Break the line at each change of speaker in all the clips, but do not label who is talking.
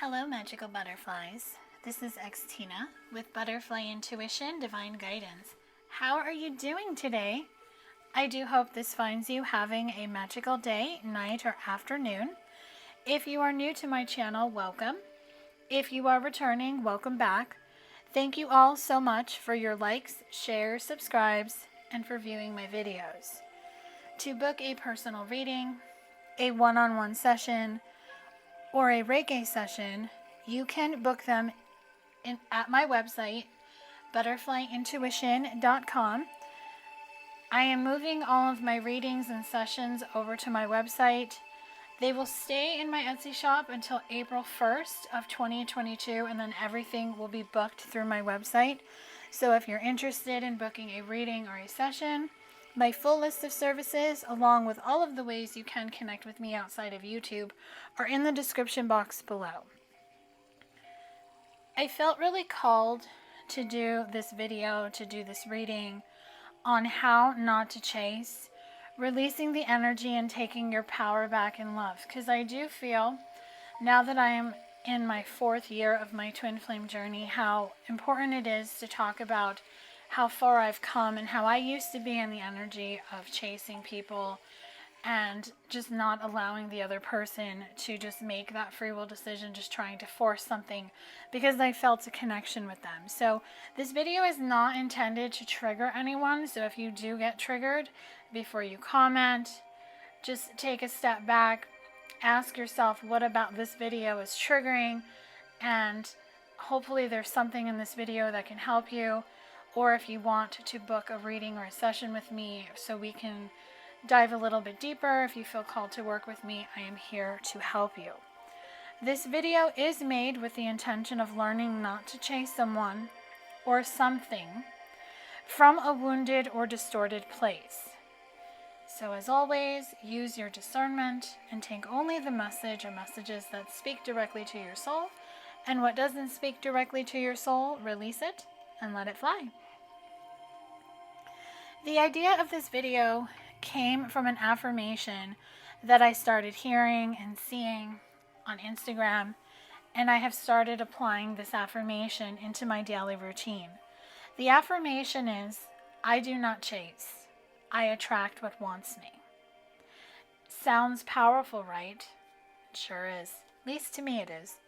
Hello, magical butterflies. This is Xtina with Butterfly Intuition Divine Guidance. How are you doing today? I do hope this finds you having a magical day, night, or afternoon. If you are new to my channel, welcome. If you are returning, welcome back. Thank you all so much for your likes, shares, subscribes, and for viewing my videos. To book a personal reading, a one-on-one session, or a Reiki session, you can book them at my website, butterflyintuition.com. I am moving all of my readings and sessions over to my website. They will stay in my Etsy shop until April 1st of 2022, and then everything will be booked through my website. So if you're interested in booking a reading or a session, my full list of services, along with all of the ways you can connect with me outside of YouTube, are in the description box below. I felt really called to do this video, to do this reading on how not to chase, releasing the energy and taking your power back in love. Because I do feel, now that I am in my 4th year of my twin flame journey, how important it is to talk about how far I've come and how I used to be in the energy of chasing people and just not allowing the other person to just make that free will decision, just trying to force something because I felt a connection with them. So this video is not intended to trigger anyone. So if you do get triggered, before you comment, just take a step back, ask yourself what about this video is triggering, and hopefully there's something in this video that can help you. Or if you want to book a reading or a session with me so we can dive a little bit deeper, if you feel called to work with me, I am here to help you. This video is made with the intention of learning not to chase someone or something from a wounded or distorted place. So as always, use your discernment and take only the message or messages that speak directly to your soul, and what doesn't speak directly to your soul, release it and let it fly. The idea of this video came from an affirmation that I started hearing and seeing on Instagram, and I have started applying this affirmation into my daily routine. The affirmation is, I do not chase, I attract what wants me. Sounds powerful, right? It sure is. At least to me it is.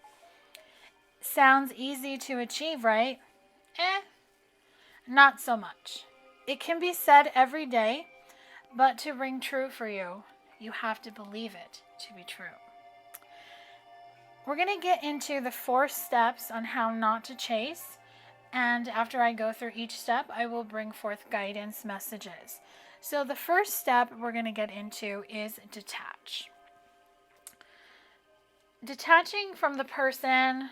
Sounds easy to achieve, right? Not so much. It can be said every day, but to ring true for you, you have to believe it to be true. We're going to get into the 4 steps on how not to chase, and after I go through each step, I will bring forth guidance messages. So the first step we're going to get into is detach. Detaching from the person,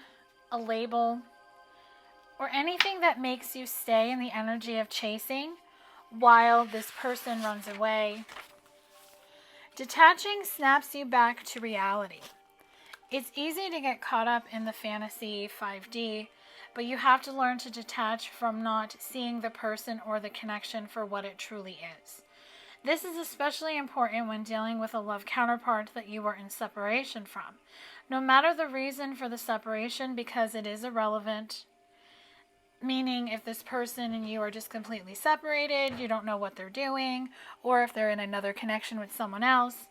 a label, or anything that makes you stay in the energy of chasing while this person runs away. Detaching snaps you back to reality. It's easy to get caught up in the fantasy 5D, but you have to learn to detach from not seeing the person or the connection for what it truly is. This is especially important when dealing with a love counterpart that you are in separation from. No matter the reason for the separation, because it is irrelevant. Meaning if this person and you are just completely separated, you don't know what they're doing, or if they're in another connection with someone else.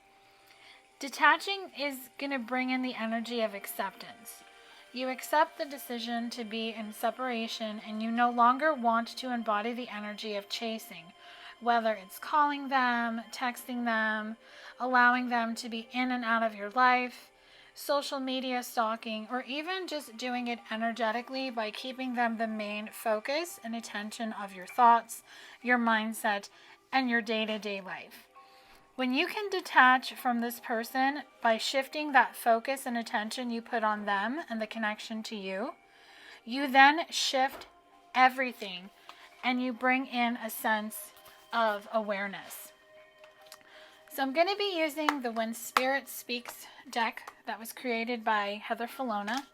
Detaching is going to bring in the energy of acceptance. You accept the decision to be in separation, and you no longer want to embody the energy of chasing, whether it's calling them, texting them, allowing them to be in and out of your life, social media stalking, or even just doing it energetically by keeping them the main focus and attention of your thoughts, your mindset, and your day-to-day life. When you can detach from this person by shifting that focus and attention you put on them and the connection to you, you then shift everything and you bring in a sense of awareness. So I'm going to be using the When Spirit Speaks deck that was created by Heather Falona,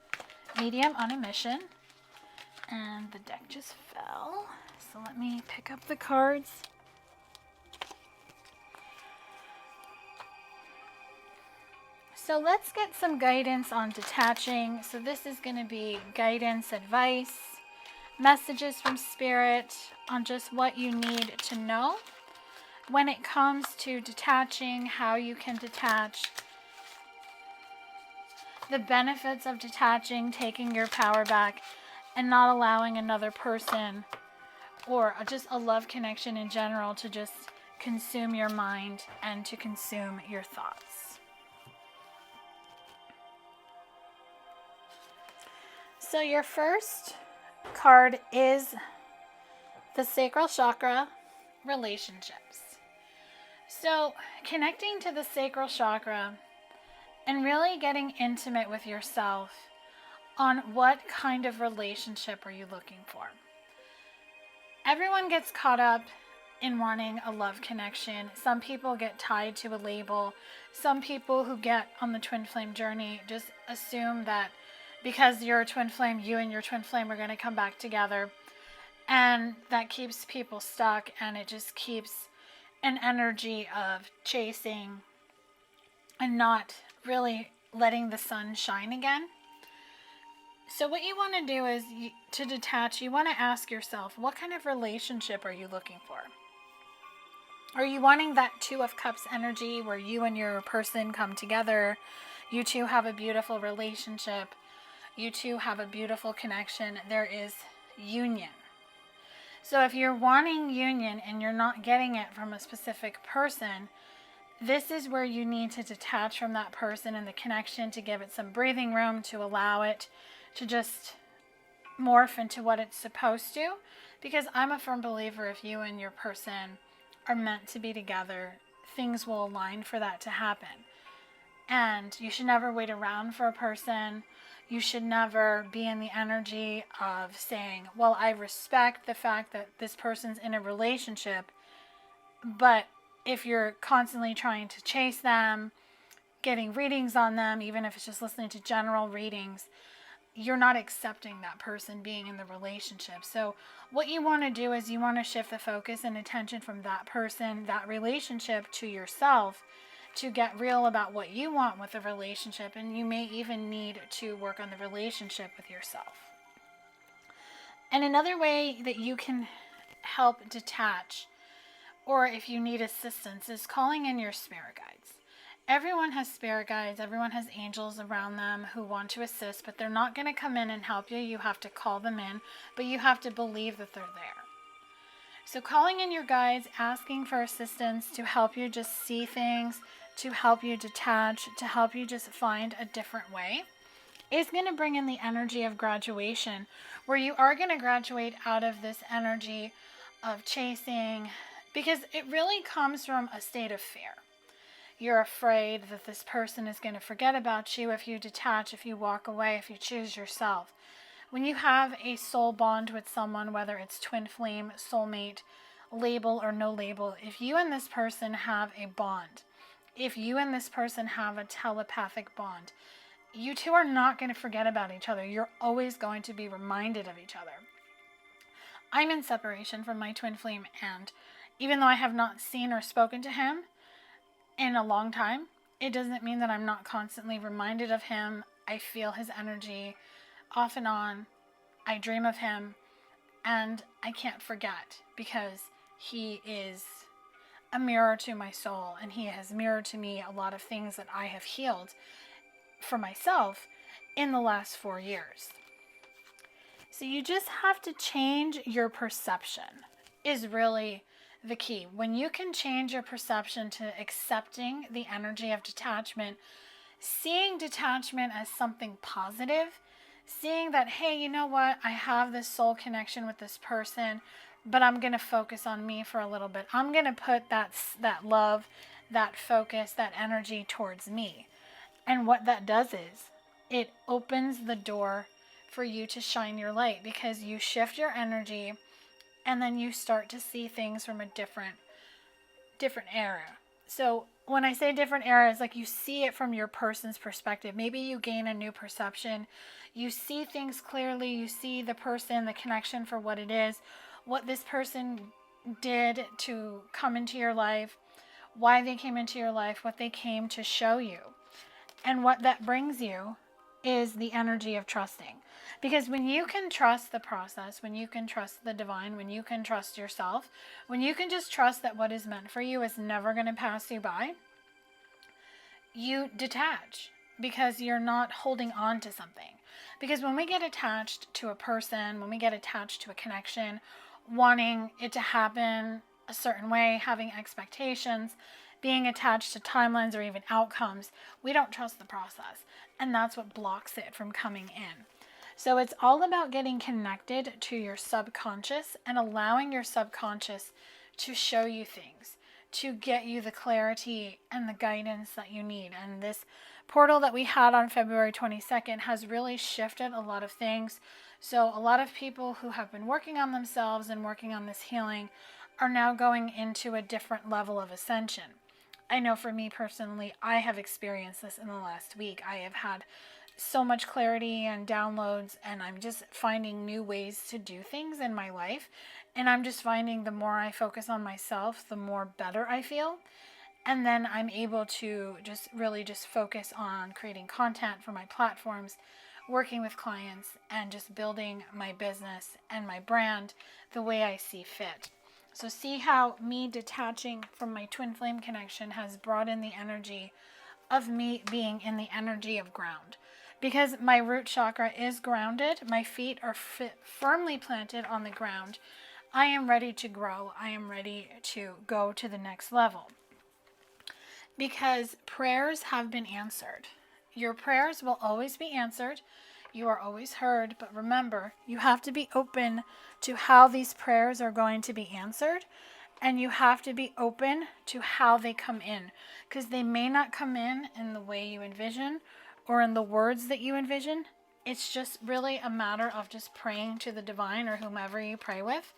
Medium on a Mission. And the deck just fell. So let me pick up the cards. So let's get some guidance on detaching. So this is going to be guidance, advice, messages from Spirit on just what you need to know when it comes to detaching, how you can detach, the benefits of detaching, taking your power back, and not allowing another person or just a love connection in general to just consume your mind and to consume your thoughts. So your first card is the Sacral Chakra, relationships. So connecting to the Sacral Chakra and really getting intimate with yourself on what kind of relationship are you looking for. Everyone gets caught up in wanting a love connection. Some people get tied to a label. Some people who get on the twin flame journey just assume that because you're a twin flame, you and your twin flame are going to come back together. And that keeps people stuck, and it just keeps an energy of chasing and not really letting the sun shine again. So what you want to do is, to detach, you want to ask yourself, what kind of relationship are you looking for? Are you wanting that Two of Cups energy where you and your person come together, you two have a beautiful relationship, you two have a beautiful connection, there is union. So if you're wanting union and you're not getting it from a specific person, this is where you need to detach from that person and the connection to give it some breathing room, to allow it to just morph into what it's supposed to. Because I'm a firm believer, if you and your person are meant to be together, things will align for that to happen. And you should never wait around for a person. You should never be in the energy of saying, well, I respect the fact that this person's in a relationship, but if you're constantly trying to chase them, getting readings on them, even if it's just listening to general readings, you're not accepting that person being in the relationship. So what you want to do is you want to shift the focus and attention from that person, that relationship, to yourself, to get real about what you want with the relationship. And you may even need to work on the relationship with yourself. And another way that you can help detach, or if you need assistance, is calling in your spirit guides. Everyone has spirit guides, everyone has angels around them who want to assist, but they're not going to come in and help you. You have to call them in, but you have to believe that they're there. So calling in your guides, asking for assistance to help you just see things, to help you detach, to help you just find a different way, is going to bring in the energy of graduation, where you are going to graduate out of this energy of chasing, because it really comes from a state of fear. You're afraid that this person is going to forget about you if you detach, if you walk away, if you choose yourself. When you have a soul bond with someone, whether it's twin flame, soulmate, label or no label, if you and this person have a bond, if you and this person have a telepathic bond, you two are not going to forget about each other. You're always going to be reminded of each other. I'm in separation from my twin flame, and even though I have not seen or spoken to him in a long time, it doesn't mean that I'm not constantly reminded of him. I feel his energy off and on. I dream of him, and I can't forget, because he is a mirror to my soul, and he has mirrored to me a lot of things that I have healed for myself in the last 4 years. So you just have to change your perception, is really the key. When you can change your perception to accepting the energy of detachment, seeing detachment as something positive, seeing that, hey, you know what, I have this soul connection with this person, but I'm going to focus on me for a little bit. I'm going to put that love, that focus, that energy towards me. And what that does is it opens the door for you to shine your light, because you shift your energy, and then you start to see things from a different era. So when I say different era, it's like you see it from your person's perspective. Maybe you gain a new perception. You see things clearly. You see the person, the connection for what it is, what this person did to come into your life, why they came into your life, what they came to show you. And what that brings you is the energy of trusting. Because when you can trust the process, when you can trust the divine, when you can trust yourself, when you can just trust that what is meant for you is never going to pass you by, you detach because you're not holding on to something. Because when we get attached to a person, when we get attached to a connection, wanting it to happen a certain way, having expectations, being attached to timelines or even outcomes, we don't trust the process. And that's what blocks it from coming in. So it's all about getting connected to your subconscious and allowing your subconscious to show you things, to get you the clarity and the guidance that you need. And this portal that we had on February 22nd has really shifted a lot of things. So a lot of people who have been working on themselves and working on this healing are now going into a different level of ascension. I know for me personally, I have experienced this in the last week. I have had so much clarity and downloads, and I'm just finding new ways to do things in my life. And I'm just finding the more I focus on myself, the more better I feel. And then I'm able to just really just focus on creating content for my platforms, working with clients, and just building my business and my brand the way I see fit. So see how me detaching from my twin flame connection has brought in the energy of me being in the energy of ground. Because my root chakra is grounded, my feet are firmly planted on the ground. I am ready to grow. I am ready to go to the next level. Because prayers have been answered. Your prayers will always be answered. You are always heard. But remember, you have to be open to how these prayers are going to be answered. And you have to be open to how they come in. Because they may not come in the way you envision or in the words that you envision. It's just really a matter of just praying to the divine or whomever you pray with.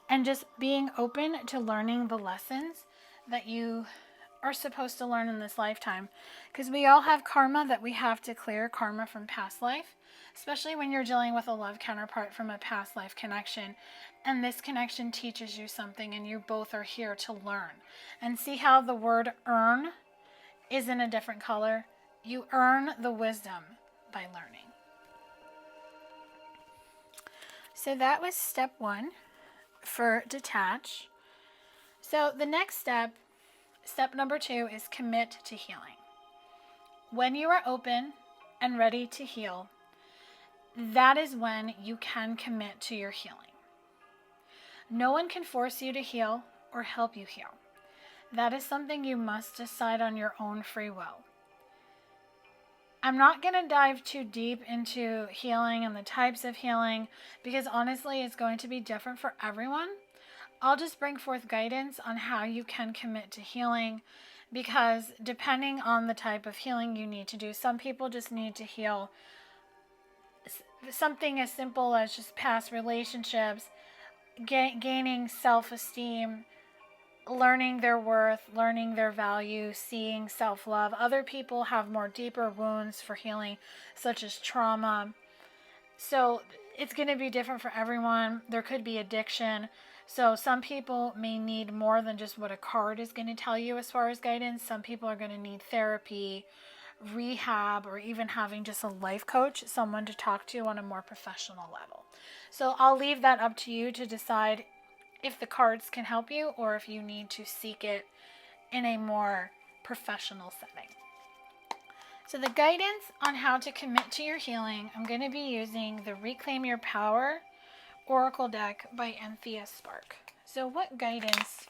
And just being open to learning the lessons that you are supposed to learn in this lifetime. Because we all have karma that we have to clear, karma from past life. Especially when you're dealing with a love counterpart from a past life connection. And this connection teaches you something and you both are here to learn. And see how the word earn is in a different color? You earn the wisdom by learning. So that was step 1 for detach. So the next step number 2, is commit to healing. When you are open and ready to heal, that is when you can commit to your healing. No one can force you to heal or help you heal. That is something you must decide on your own free will. I'm not going to dive too deep into healing and the types of healing because honestly it's going to be different for everyone. I'll just bring forth guidance on how you can commit to healing because depending on the type of healing you need to do, some people just need to heal something as simple as just past relationships, gaining self-esteem, learning their worth, learning their value, seeing self-love. Other people have more deeper wounds for healing, such as trauma. So it's going to be different for everyone. There could be addiction. So some people may need more than just what a card is going to tell you as far as guidance. Some people are going to need therapy, rehab, or even having just a life coach, someone to talk to on a more professional level. So I'll leave that up to you to decide if the cards can help you or if you need to seek it in a more professional setting. So the guidance on how to commit to your healing, I'm going to be using the Reclaim Your Power Oracle deck by Anthea Spark. So what guidance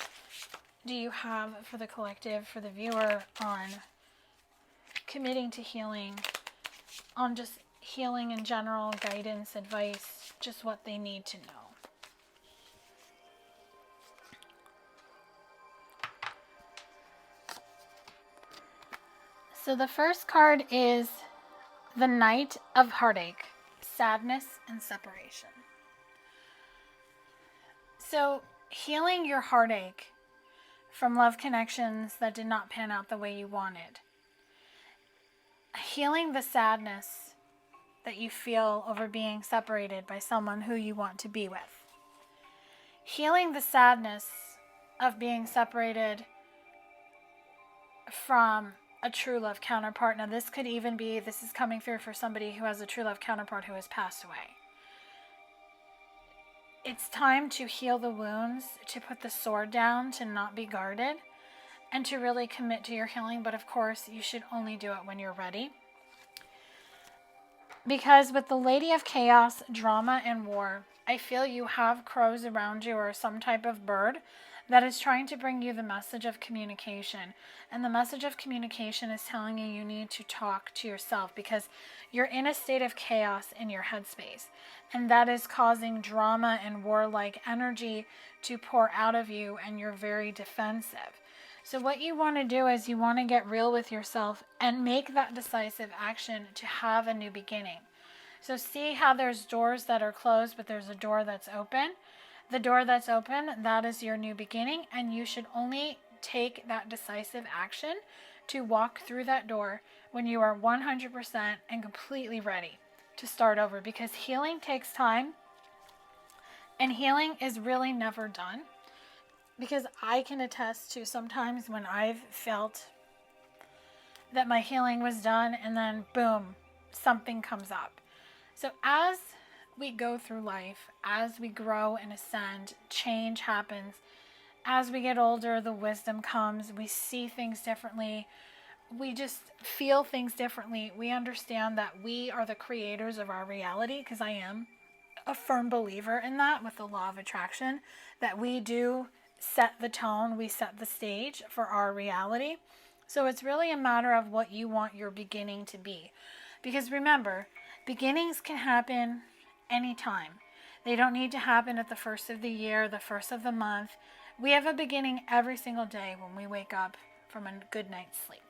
do you have for the collective, for the viewer, on committing to healing, on just healing in general, guidance, advice, just what they need to know? So the first card is the Knight of Heartache, Sadness and Separation. So healing your heartache from love connections that did not pan out the way you wanted. Healing the sadness that you feel over being separated by someone who you want to be with. Healing the sadness of being separated from a true love counterpart. Now this could even be, this is coming through for somebody who has a true love counterpart who has passed away. It's time to heal the wounds, to put the sword down, to not be guarded, and to really commit to your healing. But of course, you should only do it when you're ready. Because with the Lady of Chaos, drama, and war, I feel you have crows around you or some type of bird that is trying to bring you the message of communication. And the message of communication is telling you you need to talk to yourself because you're in a state of chaos in your headspace. And that is causing drama and warlike energy to pour out of you, and you're very defensive. So what you want to do is you want to get real with yourself and make that decisive action to have a new beginning. So see how there's doors that are closed, but there's a door that's open. The door that's open, that is your new beginning, and you should only take that decisive action to walk through that door when you are 100% and completely ready to start over, because healing takes time, and healing is really never done. Because I can attest to sometimes when I've felt that my healing was done and then boom, something comes up. So as we go through life, as we grow and ascend, change happens. As we get older, the wisdom comes. We see things differently. We just feel things differently. We understand that we are the creators of our reality, because I am a firm believer in that with the law of attraction, that we do set the tone, we set the stage for our reality. So it's really a matter of what you want your beginning to be. Because remember, beginnings can happen anytime. They don't need to happen at the first of the year, the first of the month. We have a beginning every single day when we wake up from a good night's sleep.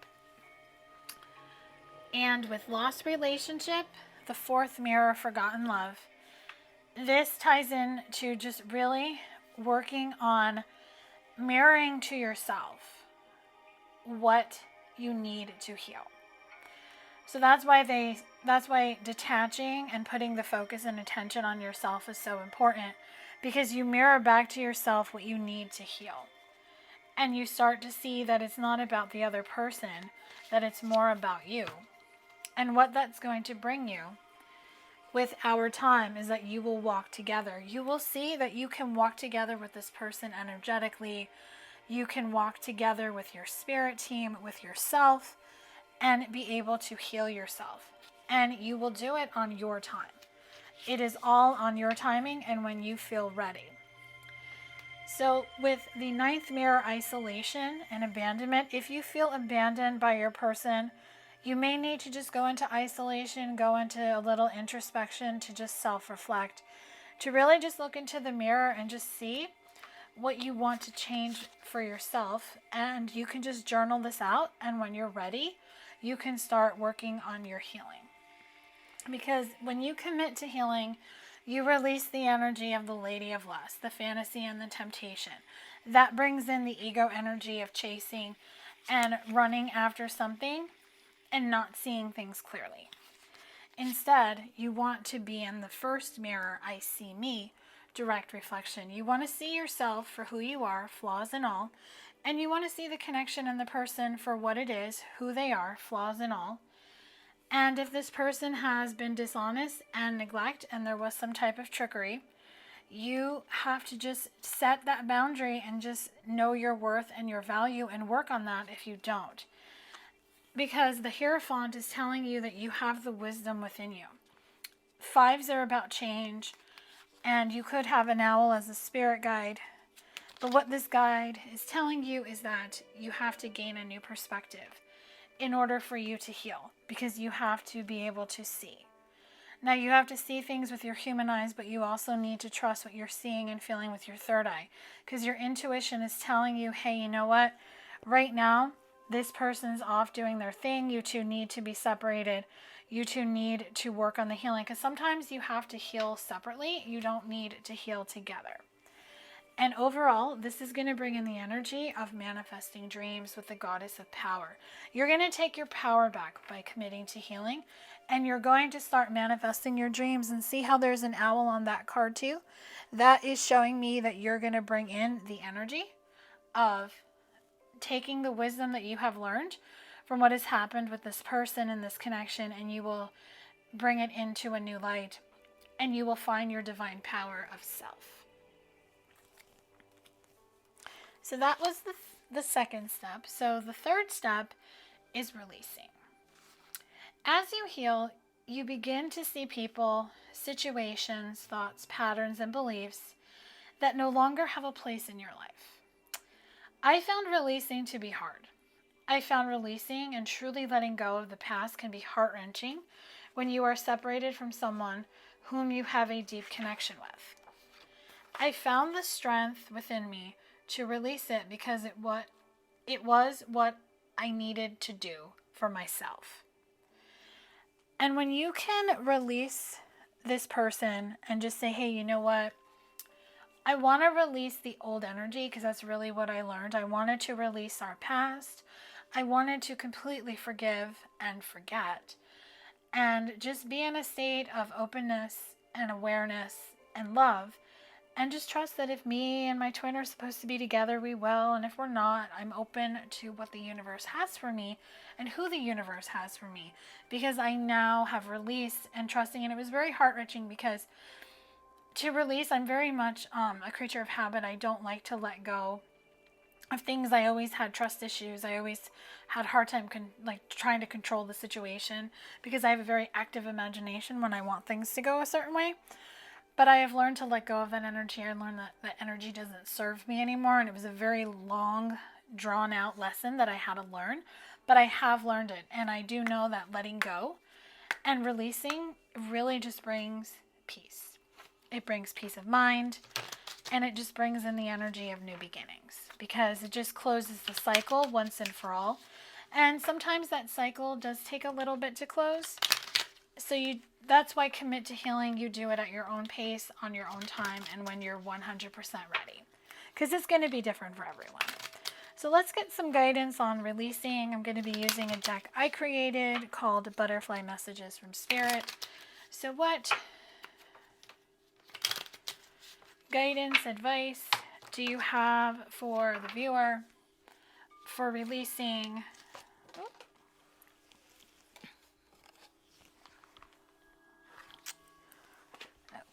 And with lost relationship, the fourth mirror, forgotten love, this ties in to just really working on mirroring to yourself what you need to heal. So that's why detaching and putting the focus and attention on yourself is so important, because you mirror back to yourself what you need to heal. And you start to see that it's not about the other person, that it's more about you. And what that's going to bring you with our time is that you will walk together. You will see that you can walk together with this person energetically. You can walk together with your spirit team, with yourself, and be able to heal yourself. And you will do it on your time. It is all on your timing and when you feel ready. So with the ninth mirror, isolation and abandonment, if you feel abandoned by your person, you may need to just go into isolation, go into a little introspection to just self-reflect, to really just look into the mirror and just see what you want to change for yourself. And you can just journal this out, and when you're ready, you can start working on your healing. Because when you commit to healing, you release the energy of the Lady of Lust, the fantasy and the temptation. That brings in the ego energy of chasing and running after something and not seeing things clearly. Instead, you want to be in the first mirror, I see me, direct reflection. You want to see yourself for who you are, flaws and all, and you want to see the connection in the person for what it is, who they are, flaws and all. And if this person has been dishonest and neglect and there was some type of trickery, you have to just set that boundary and just know your worth and your value and work on that if you don't. Because the Hierophant is telling you that you have the wisdom within you. Fives are about change, and you could have an owl as a spirit guide. But what this guide is telling you is that you have to gain a new perspective in order for you to heal, because you have to be able to see. Now, you have to see things with your human eyes, but you also need to trust what you're seeing and feeling with your third eye, because your intuition is telling you, hey, you know what? Right now, this person's off doing their thing. You two need to be separated. You two need to work on the healing, because sometimes you have to heal separately. You don't need to heal together. And overall, this is going to bring in the energy of manifesting dreams with the Goddess of Power. You're going to take your power back by committing to healing, and you're going to start manifesting your dreams. And see how there's an owl on that card too? That is showing me that you're going to bring in the energy of taking the wisdom that you have learned from what has happened with this person and this connection, and you will bring it into a new light, and you will find your divine power of self. So that was the second step. So the third step is releasing. As you heal, you begin to see people, situations, thoughts, patterns, and beliefs that no longer have a place in your life. I found releasing to be hard. I found releasing and truly letting go of the past can be heart-wrenching when you are separated from someone whom you have a deep connection with. I found the strength within me to release it because it was what I needed to do for myself. And when you can release this person and just say, hey, you know what? I want to release the old energy, because that's really what I learned. I wanted to release our past. I wanted to completely forgive and forget and just be in a state of openness and awareness and love, and just trust that if me and my twin are supposed to be together, we will. And if we're not, I'm open to what the universe has for me and who the universe has for me, because I now have released and trusting. And it was very heart-wrenching because to release, I'm very much a creature of habit. I don't like to let go of things. I always had trust issues. I always had a hard time trying to control the situation, because I have a very active imagination when I want things to go a certain way. But I have learned to let go of that energy. I learned that that energy doesn't serve me anymore. And it was a very long, drawn out lesson that I had to learn. But I have learned it. And I do know that letting go and releasing really just brings peace. It brings peace of mind. And it just brings in the energy of new beginnings, because it just closes the cycle once and for all. And sometimes that cycle does take a little bit to close. So that's why commit to healing. You do it at your own pace, on your own time, and when you're 100% ready, because it's going to be different for everyone. So let's get some guidance on releasing. I'm going to be using a deck I created called Butterfly Messages from Spirit. So what guidance, advice do you have for the viewer for releasing?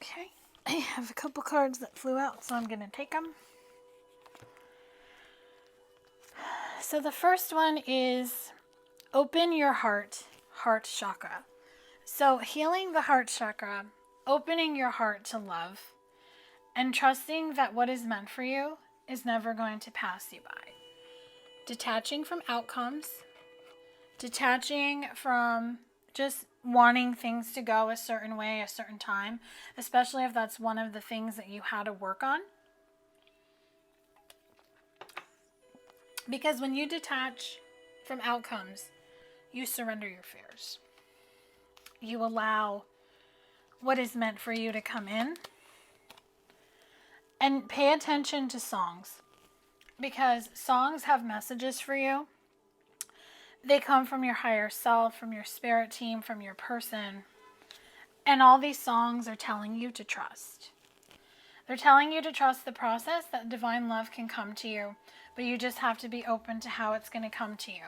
Okay, I have a couple cards that flew out, so I'm going to take them. So the first one is open your heart chakra. So healing the heart chakra, opening your heart to love, and trusting that what is meant for you is never going to pass you by. Detaching from outcomes, detaching from just wanting things to go a certain way, a certain time, especially if that's one of the things that you had to work on. Because when you detach from outcomes, you surrender your fears. You allow what is meant for you to come in. And pay attention to songs, because songs have messages for you. They come from your higher self, from your spirit team, from your person. And all these songs are telling you to trust. They're telling you to trust the process, that divine love can come to you, but you just have to be open to how it's going to come to you.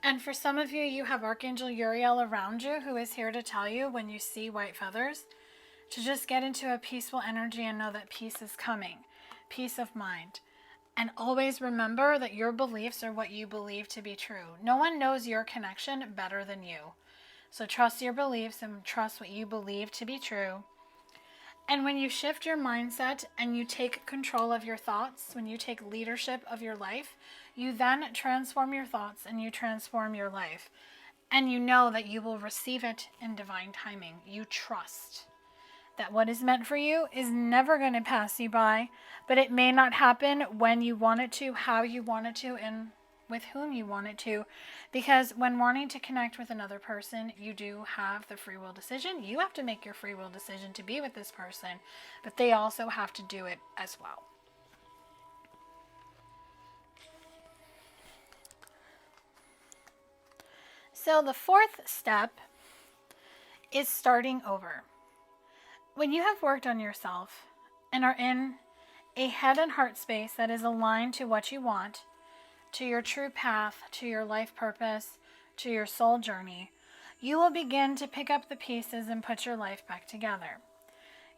And for some of you, you have Archangel Uriel around you, who is here to tell you when you see white feathers, to just get into a peaceful energy and know that peace is coming, peace of mind. And always remember that your beliefs are what you believe to be true. No one knows your connection better than you. So trust your beliefs and trust what you believe to be true. And when you shift your mindset and you take control of your thoughts, when you take leadership of your life, you then transform your thoughts and you transform your life. And you know that you will receive it in divine timing. You trust that what is meant for you is never going to pass you by, but it may not happen when you want it to, how you want it to, and with whom you want it to. Because when wanting to connect with another person, you do have the free will decision. You have to make your free will decision to be with this person, but they also have to do it as well. So the fourth step is starting over. When you have worked on yourself and are in a head and heart space that is aligned to what you want, to your true path, to your life purpose, to your soul journey, you will begin to pick up the pieces and put your life back together.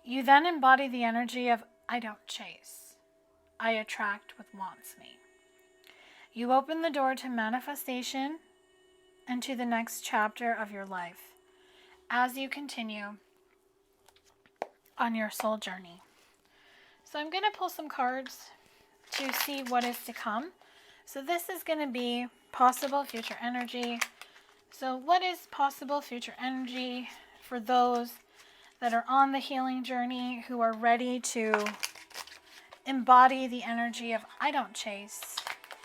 You then embody the energy of, I don't chase. I attract what wants me. You open the door to manifestation and to the next chapter of your life as you continue on your soul journey. So I'm going to pull some cards to see what is to come. So this is going to be possible future energy. So what is possible future energy for those that are on the healing journey, who are ready to embody the energy of, I don't chase,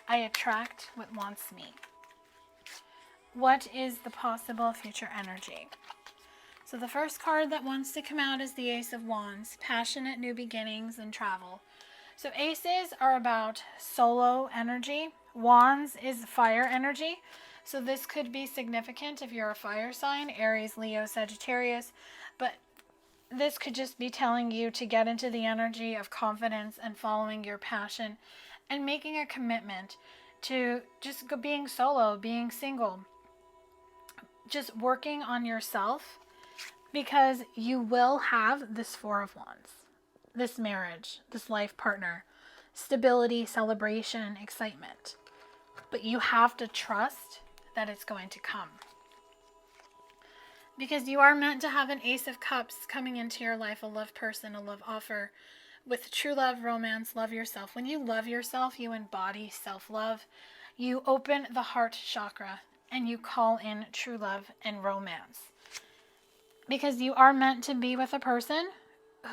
I attract what wants me? What is the possible future energy? So the first card that wants to come out is the Ace of Wands, passionate new beginnings and travel. So aces are about solo energy. Wands is fire energy. So this could be significant if you're a fire sign, Aries, Leo, Sagittarius. But this could just be telling you to get into the energy of confidence and following your passion and making a commitment to just being solo, being single, just working on yourself, because you will have this Four of Wands, this marriage, this life partner, stability, celebration, excitement. But you have to trust that it's going to come. Because you are meant to have an Ace of Cups coming into your life, a love person, a love offer, with true love, romance, love yourself. When you love yourself, you embody self-love. You open the heart chakra and you call in true love and romance. Because you are meant to be with a person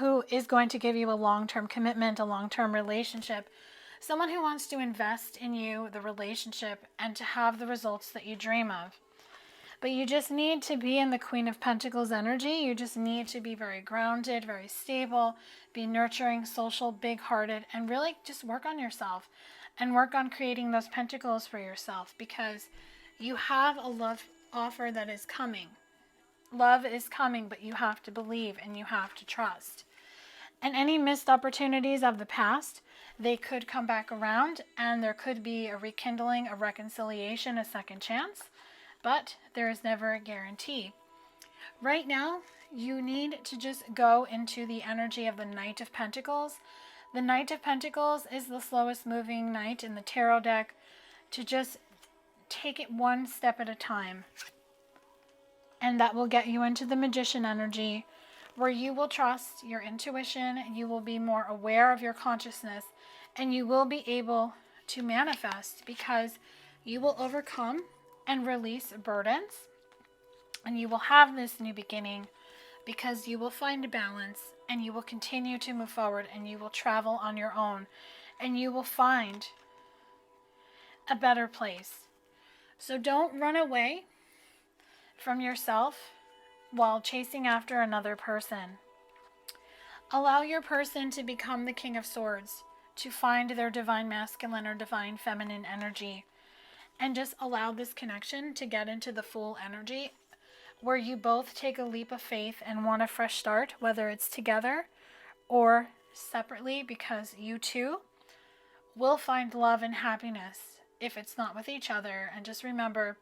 who is going to give you a long-term commitment, a long-term relationship. Someone who wants to invest in you, the relationship, and to have the results that you dream of. But you just need to be in the Queen of Pentacles energy. You just need to be very grounded, very stable, be nurturing, social, big-hearted, and really just work on yourself and work on creating those pentacles for yourself, because you have a love offer that is coming. Love is coming, but you have to believe and you have to trust. And any missed opportunities of the past, they could come back around, and there could be a rekindling, a reconciliation, a second chance. But there is never a guarantee. Right now, you need to just go into the energy of the Knight of Pentacles. The Knight of Pentacles is the slowest moving knight in the tarot deck, to just take it one step at a time. And that will get you into the Magician energy, where you will trust your intuition, you will be more aware of your consciousness, and you will be able to manifest, because you will overcome and release burdens, and you will have this new beginning, because you will find a balance, and you will continue to move forward, and you will travel on your own, and you will find a better place. So don't run away from yourself while chasing after another person. Allow your person to become the King of Swords, to find their divine masculine or divine feminine energy. And just allow this connection to get into the full energy, where you both take a leap of faith and want a fresh start, whether it's together or separately, because you two will find love and happiness if it's not with each other. And just remember,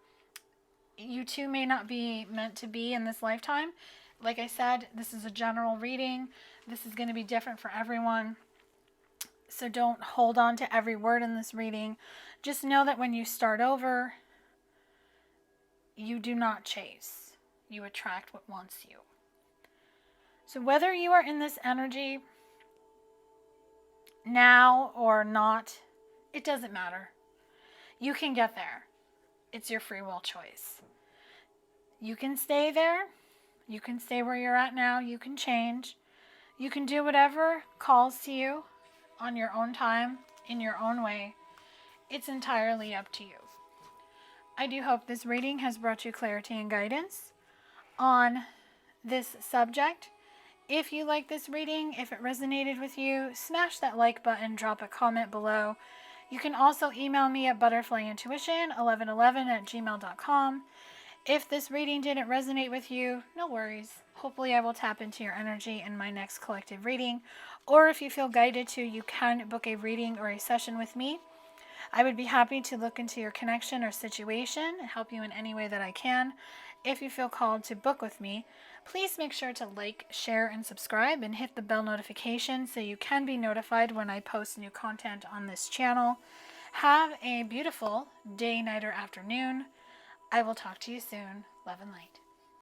you two may not be meant to be in this lifetime. Like I said, this is a general reading. This is going to be different for everyone. So don't hold on to every word in this reading. Just know that when you start over, you do not chase. You attract what wants you. So whether you are in this energy now or not, it doesn't matter. You can get there. It's your free will choice. You can stay there. You can stay where you're at now. You can change. You can do whatever calls to you on your own time, in your own way. It's entirely up to you. I do hope this reading has brought you clarity and guidance on this subject. If you like this reading, if it resonated with you, smash that like button, drop a comment below. You can also email me at butterflyintuition1111@gmail.com. If this reading didn't resonate with you, no worries. Hopefully I will tap into your energy in my next collective reading. Or if you feel guided to, you can book a reading or a session with me. I would be happy to look into your connection or situation and help you in any way that I can. If you feel called to book with me, please make sure to like, share, and subscribe and hit the bell notification so you can be notified when I post new content on this channel. Have a beautiful day, night, or afternoon. I will talk to you soon. Love and light.